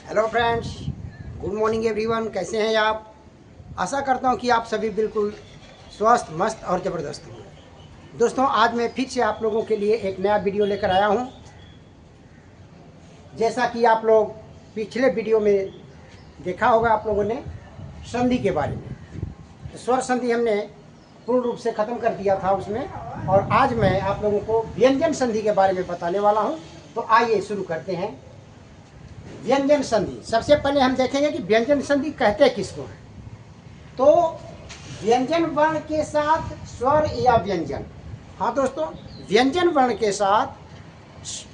Hello friends, good morning everyone. कैसे हैं आप? आशा करता हूं कि आप सभी बिल्कुल स्वस्थ, मस्त और ज़बरदस्त होंगे। दोस्तों, आज मैं फिर से आप लोगों के लिए एक नया वीडियो लेकर आया हूं। जैसा कि आप लोग पिछले वीडियो में देखा होगा आप लोगों ने संधि के बारे में, तो स्वर संधि हमने पूर्ण रूप से ख़त्म कर दिया था उसमें, और आज मैं आप लोगों को व्यंजन संधि के बारे में बताने वाला हूं। तो आइए शुरू करते हैं। व्यंजन संधि, सबसे पहले हम देखेंगे कि व्यंजन संधि कहते किसको हैं। तो व्यंजन वर्ण के साथ स्वर या व्यंजन, हाँ दोस्तों, व्यंजन वर्ण के साथ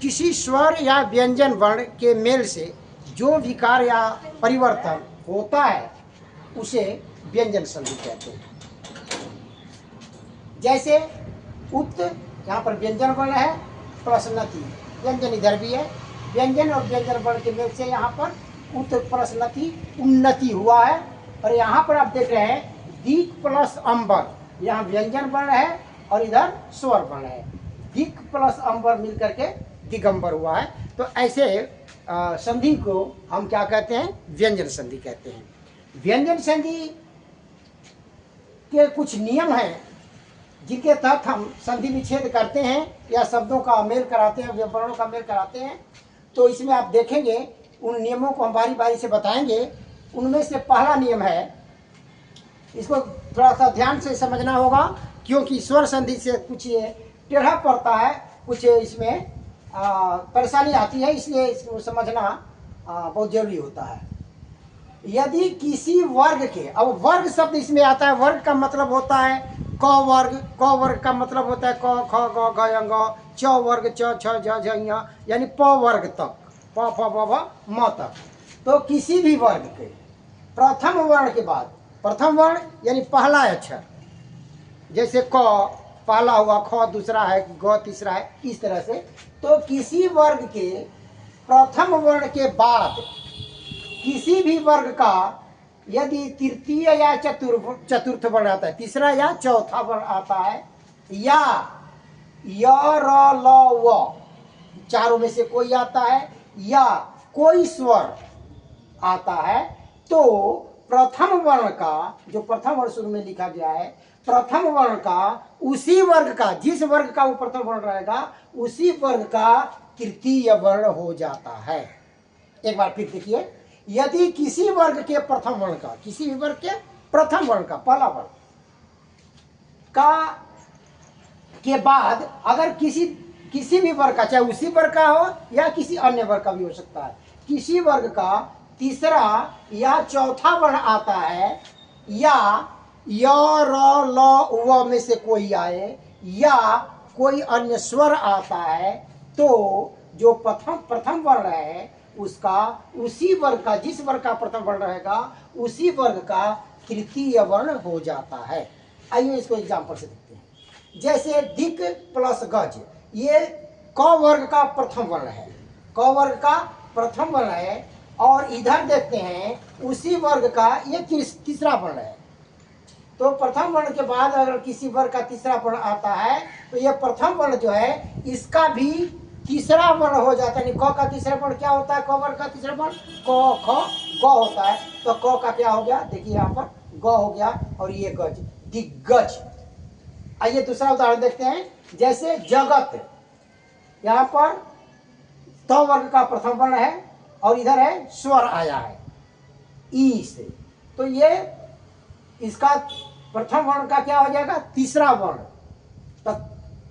किसी स्वर या व्यंजन वर्ण के मेल से जो विकार या परिवर्तन होता है उसे व्यंजन संधि कहते हैं। जैसे उत, यहाँ पर व्यंजन वर्ण है, प्लस नति, व्यंजन इधर भी है, व्यंजन और व्यंजन वर्ण के मेल से यहाँ पर उत प्लस नति, उन्नति हुआ है। और यहाँ पर आप देख रहे हैं दिक प्लस अंबर, यहाँ व्यंजन वर्ण है और इधर स्वर वर्ण है। दिक प्लस अंबर मिल करके दिगंबर हुआ है। तो ऐसे संधि को हम क्या कहते हैं? व्यंजन संधि कहते हैं। व्यंजन संधि के कुछ नियम हैं जिनके तहत हम संधि विच्छेद करते हैं या शब्दों का मेल कराते हैं, वर्णों का मेल कराते हैं। तो इसमें आप देखेंगे, उन नियमों को हम बारी बारी से बताएंगे। उनमें से पहला नियम है, इसको थोड़ा सा ध्यान से समझना होगा क्योंकि स्वर संधि से कुछ ये टेढ़ा पड़ता है, कुछ इसमें परेशानी आती है, इसलिए इसको समझना बहुत जरूरी होता है। यदि किसी वर्ग के, अब वर्ग शब्द इसमें आता है, वर्ग का मतलब होता है क वर्ग, क वर्ग का मतलब होता है क ख ग घ ङ, च वर्ग च छ झ झ ञ, यानी प वर्ग तक, प फ ब भ म तक। तो किसी भी वर्ग के प्रथम वर्ण के बाद, प्रथम वर्ण यानी पहला अक्षर, जैसे क पहला हुआ, ख दूसरा है, ग तीसरा है, इस तरह से। तो किसी वर्ग के प्रथम वर्ण के बाद किसी भी वर्ग का यदि तृतीय या चतुर्थ वर्ण आता है, तीसरा या चौथा वर्ण आता है, या य र ल व चारों में से कोई आता है, या कोई स्वर आता है, तो प्रथम वर्ण का, जो प्रथम वर्ण शुरू में लिखा गया है, प्रथम वर्ण का उसी वर्ग का, जिस वर्ग का वो प्रथम वर्ण रहेगा, उसी वर्ग का तृतीय वर्ण हो जाता है। एक बार फिर देखिए, यदि किसी वर्ग के प्रथम वर्ण का, किसी भी वर्ग के प्रथम वर्ण का, पहला वर्ण का के बाद अगर किसी भी वर्ग का, चाहे उसी वर्ग का हो या किसी अन्य वर्ग का भी हो सकता है, किसी वर्ग का तीसरा या चौथा वर्ण आता है, या य र ल व में से कोई आए, या कोई अन्य स्वर आता है, तो जो प्रथम वर्ण है उसका उसी वर्ग का, जिस वर्ग का प्रथम वर्ण रहेगा उसी वर्ग का तृतीय वर्ण हो जाता है। आइए इसको एग्जाम्पल से देखते हैं। जैसे दिक प्लस गज, ये क वर्ग का प्रथम वर्ण है, क वर्ग का प्रथम वर्ण है, और इधर देखते हैं उसी वर्ग का ये तीसरा वर्ण है। तो प्रथम वर्ण के बाद अगर किसी वर्ग का तीसरा वर्ण आता है तो ये प्रथम वर्ण जो है इसका भी तीसरा वर्ण हो जाता है। क का तीसरा वर्ण क्या होता है? क वर्ग का तीसरा वर्ण क ख ग होता है। तो क का क्या हो गया? देखिए यहाँ पर ग हो गया, और ये गज, दिग्गज। आइए दूसरा उदाहरण देखते हैं। जैसे जगत, यहाँ पर त वर्ग का प्रथम वर्ण है और इधर है स्वर आया है ई से, तो ये इसका प्रथम वर्ण का क्या हो जाएगा? तीसरा वर्ण।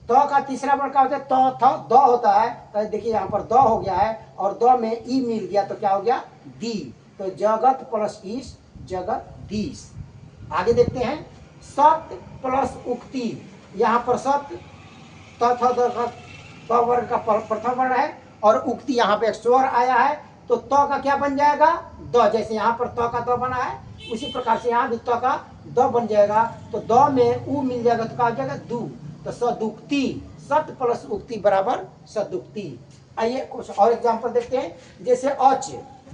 तो का तीसरा वर्ण क्या होता है? तो थ द होता है, तो देखिए यहाँ पर द हो गया है, और द में ई मिल गया तो क्या हो गया? दी। तो जगत प्लस ईश, जगत दीश। आगे देखते हैं, सत्य प्लस उक्ति, यहाँ पर सत्य त वर्ग का प्रथम वर्ण है और उक्ति यहाँ पे एक स्वर आया है, तो त का क्या बन जाएगा? द। जैसे यहाँ पर त का द बना है उसी प्रकार से यहाँ भी त का द बन जाएगा, तो द में उ मिल जाएगा तो क्या हो जाएगा? दू। तो सदुक्ति, सत प्लस उक्ति बराबर सदुक्ति। आइए कुछ और एग्जाम्पल देखते हैं। जैसे अच,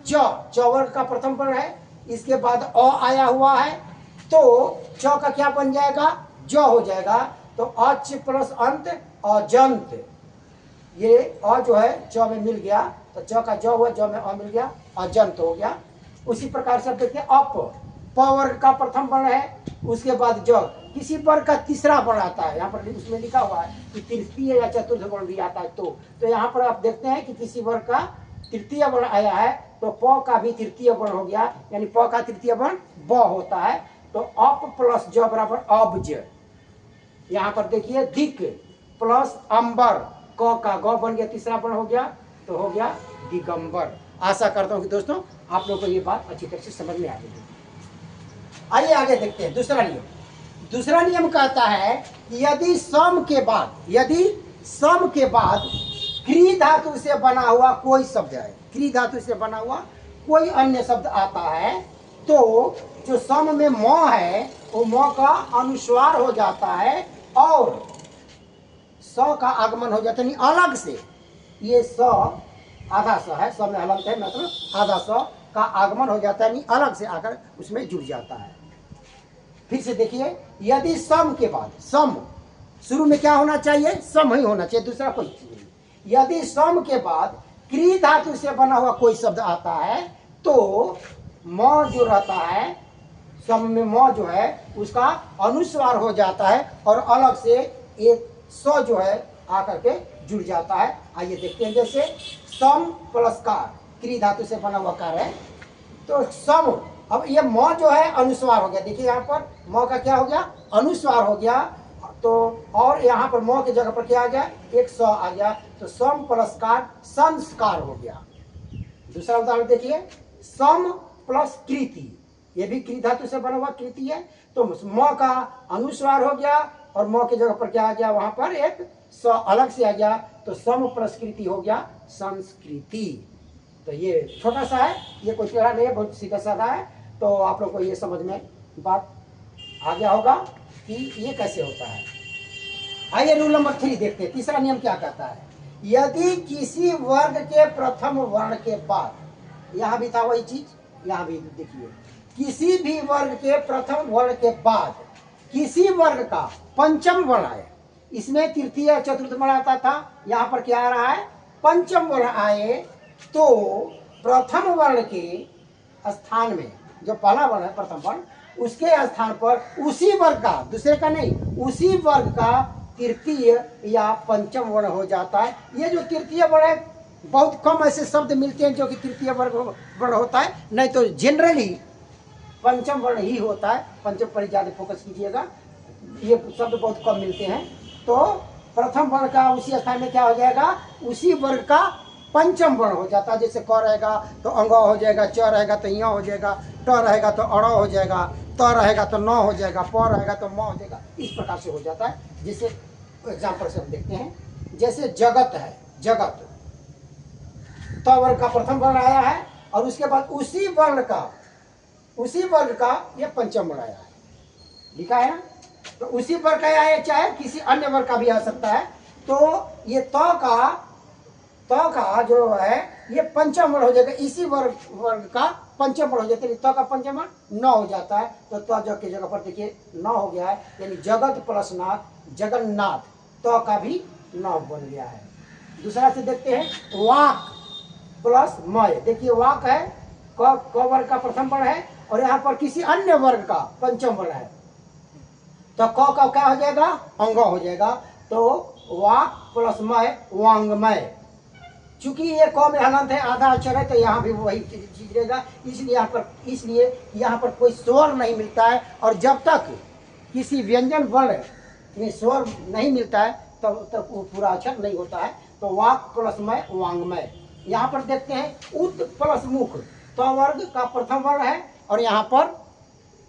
च वर्ग का प्रथम वर्ण है, इसके बाद अ आया हुआ है, तो च का क्या बन जाएगा? ज हो जाएगा। तो अच प्लस अंत अजंत, ये अ जो है च में मिल गया तो ज का ज हुआ, ज में अ मिल गया, अजंत हो गया। उसी प्रकार से देखते हैं अप, प वर्ग का प्रथम वर्ण है, उसके बाद ज, किसी वर्ग का तीसरा वर्ण आता है, यहाँ पर उसमें लिखा हुआ है कि तृतीय या चतुर्थ वर्ण भी आता है। तो यहाँ पर आप देखते हैं कि किसी वर्ग का तृतीय वर्ण आया है, तो प का भी तृतीय वर्ण हो गया, यानी प का तृतीय वर्ण ब होता है। तो अप प्लस ज बराबर अब्ज। यहाँ पर देखिए दिक प्लस अंबर, क का ग बन गया, तीसरा वर्ण हो गया, तो हो गया दिगंबर। आशा करता हूँ कि दोस्तों आप लोगों को ये बात अच्छी तरह से समझ में आ गई। आइए आगे देखते हैं दूसरा नियम। दूसरा नियम कहता है कि यदि सम के बाद क्री धातु से बना हुआ कोई शब्द है, क्री धातु से बना हुआ कोई अन्य शब्द आता है, तो जो सम में म है वो म का अनुस्वार हो जाता है और स का आगमन हो जाता है, यानी अलग से। ये स आधा स है, स में हलंत है, मतलब आधा स का आगमन हो जाता है, यानी अलग से आकर उसमें जुड़ जाता है। फिर से देखिए, यदि सम के बाद, सम शुरू में क्या होना चाहिए, सम ही होना चाहिए, दूसरा कोई चीज नहीं। यदि सम के बाद क्री धातु से बना हुआ कोई शब्द आता है, तो म जो रहता है, सम में म जो है उसका अनुस्वार हो जाता है और अलग से एक स जो है आकर के जुड़ जाता है। आइए देखते हैं, जैसे सम प्लस कार, क्री धातु से बना हुआ कार है, तो सम, अब ये म जो है अनुस्वार हो गया, देखिए यहाँ पर म का क्या हो गया, अनुस्वार हो गया, तो और यहाँ पर म की जगह पर क्या आ गया, एक स आ गया, तो सम प्लस कार संस्कार हो गया। दूसरा उदाहरण देखिए, सम प्लस कृति, ये भी क्री धातु से बना हुआ कृति है, तो म का अनुस्वार हो गया और म की जगह पर क्या आ गया, वहां पर एक स अलग से आ गया, तो सम प्लस कृति हो गया संस्कृति। तो ये छोटा सा है, ये कोई टेढ़ा नहीं है, बहुत सीधा साधा है। तो आप लोग को ये समझ में बात आ गया होगा कि ये कैसे होता है। आइए रूल नंबर 3 देखते हैं, तीसरा नियम क्या कहता है। यदि किसी वर्ग के प्रथम वर्ण के बाद, यहाँ भी था वही चीज, यहाँ भी देखिए, किसी भी वर्ग के प्रथम वर्ण के बाद किसी वर्ग का पंचम वर्ण आए, इसमें तृतीय चतुर्थ वर्ण आता था, यहाँ पर क्या आ रहा है, पंचम वर्ण आए, तो प्रथम वर्ण के स्थान में, जो पहला वर्ण है प्रथम वर्ण, उसके स्थान पर उसी वर्ग का, दूसरे का नहीं, उसी वर्ग का तृतीय या पंचम वर्ण हो जाता है। ये जो तृतीय वर्ण है, बहुत कम ऐसे शब्द मिलते हैं जो कि तृतीय वर्ण होता है, नहीं तो जनरली पंचम वर्ण ही होता है। पंचम पर ज्यादा फोकस कीजिएगा, ये शब्द बहुत कम मिलते हैं। तो प्रथम वर्ण का उसी स्थान में क्या हो जाएगा, उसी वर्ग का पंचम वर्ण हो जाता है। जैसे क रहेगा तो अंग हो जाएगा, च रहेगा तो य हो जाएगा, ट रहेगा तो अड़ हो जाएगा, त रहेगा तो न हो जाएगा, प रहेगा तो म हो जाएगा, इस प्रकार से हो जाता है। जैसे एग्जाम्पल से हम देखते हैं, जैसे जगत है, जगत त वर्ग का प्रथम वर्ण आया है और उसके बाद उसी वर्ग का ये पंचम वर्ण आया है, लिखा है ना। तो उसी वर्ग का आया, चाहे किसी अन्य वर्ग का भी आ सकता है। तो ये त का जो है ये पंचम वर्ण हो जाएगा, इसी वर्ग का पंचम वर्ण हो जाता है। त का पंचम वर्ण न हो जाता है, तो त ज की जगह पर देखिए न हो गया है, यानी जगत प्लस नाथ, जगन्नाथ, त का भी न बन गया है। दूसरा से देखते हैं, वाक प्लस मय, देखिए वाक है, क वर्ग का प्रथम वर्ण है और यहाँ पर किसी अन्य वर्ग का पंचम वर्ण है, तो क का क्या हो जाएगा, अंग हो जाएगा। तो वाक प्लस मय, वांगमय। चूंकि ये क में हलंत है, आधा अक्षर है, तो यहाँ भी वही चीज रहेगा, इसलिए यहाँ पर कोई स्वर नहीं मिलता है। और जब तक किसी व्यंजन वर्ण में स्वर नहीं मिलता है तब तक वो पूरा अक्षर नहीं होता है। तो वाक प्लस मय, वांगमय। यहाँ पर देखते हैं, उत प्लस मुख, त वर्ग का प्रथम वर्ण है और यहाँ पर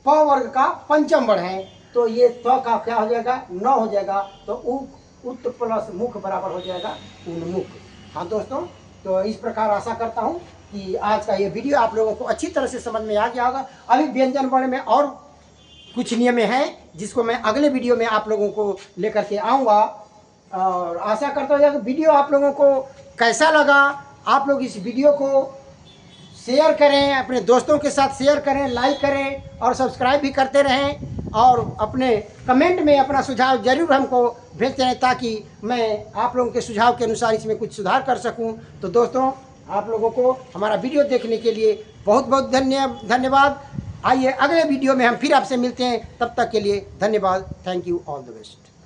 प वर्ग का पंचम वर्ण है, तो ये त का क्या हो जाएगा, न हो जाएगा। तो उत प्लस मुख बराबर हो जाएगा उन्मुख। हाँ दोस्तों, तो इस प्रकार आशा करता हूँ कि आज का ये वीडियो आप लोगों को अच्छी तरह से समझ में आ गया होगा। अभी व्यंजन वर्ण में और कुछ नियम हैं जिसको मैं अगले वीडियो में आप लोगों को लेकर के आऊँगा। और आशा करता हूँ कि वीडियो आप लोगों को कैसा लगा। आप लोग इस वीडियो को शेयर करें, अपने दोस्तों के साथ शेयर करें, लाइक करें और सब्सक्राइब भी करते रहें। और अपने कमेंट में अपना सुझाव जरूर हमको भेजते रहें, ताकि मैं आप लोगों के सुझाव के अनुसार इसमें कुछ सुधार कर सकूं। तो दोस्तों, आप लोगों को हमारा वीडियो देखने के लिए बहुत बहुत धन्यवाद। आइए अगले वीडियो में हम फिर आपसे मिलते हैं, तब तक के लिए धन्यवाद। Thank you, all the best.